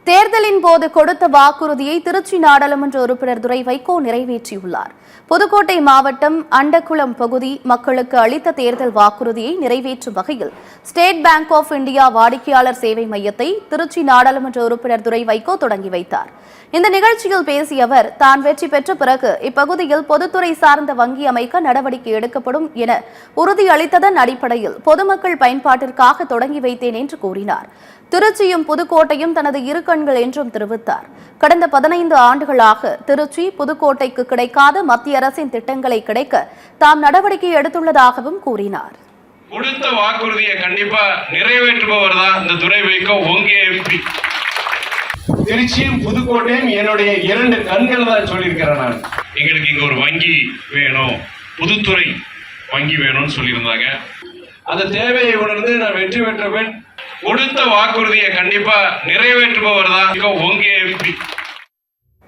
தேர்தலின் போது கொடுத்த வாக்குறுதியை திருச்சி நாடாளுமன்ற உறுப்பினர் துரை வைகோ நிறைவேற்றியுள்ளார். புதுக்கோட்டை மாவட்டம் அண்டக்குளம் பகுதி மக்களுக்கு அளித்த தேர்தல் வாக்குறுதியை நிறைவேற்றும் வகையில் ஸ்டேட் பேங்க் ஆஃப் இந்தியா வாடிக்கையாளர் சேவை மையத்தை திருச்சி நாடாளுமன்ற உறுப்பினர் துரை வைகோ தொடங்கி வைத்தார். இந்த நிகழ்ச்சியில் பேசிய அவர், தான் வெற்றி பெற்ற பிறகு இப்பகுதியில் பொதுத்துறை சார்ந்த வங்கி அமைக்க நடவடிக்கை எடுக்கப்படும் என உறுதியளித்ததன் அடிப்படையில் பொதுமக்கள் பயன்பாட்டிற்காக தொடங்கி வைத்தேன் என்று கூறினார். திருச்சியும் புதுக்கோட்டையும் தனது இரு கண்கள் என்றும் தெரிவித்தார். கடந்த 15 ஆண்டுகளாக திருச்சி புதுக்கோட்டைக்கு கிடைக்காத மத்திய அரசின் திட்டங்களை கிடைக்க தாம் நடவடிக்கை எடுத்துள்ளதாகவும் கூறினார். கொடுத்த வாக்குறுதியை கண்டிப்பா நிறைவேற்றுபவர் தான் இந்த துரை வைகோ உங்க எம்பி. திருச்சியும் புதுக்கோட்டையும் என்னுடைய 2 கண்கள் தான் சொல்லியிருக்கிறேன். நான் எங்களுக்கு இங்க ஒரு வங்கி வேணும், புதுத்துறை வங்கி வேணும்னு சொல்லியிருந்தாங்க. அந்த தேவையை உணர்ந்து நான் வெற்றி பெற்ற பின் கொடுத்த வாக்குறுதியை கண்டிப்பா நிறைவேற்றுபவர் தான் உங்க எம்பி.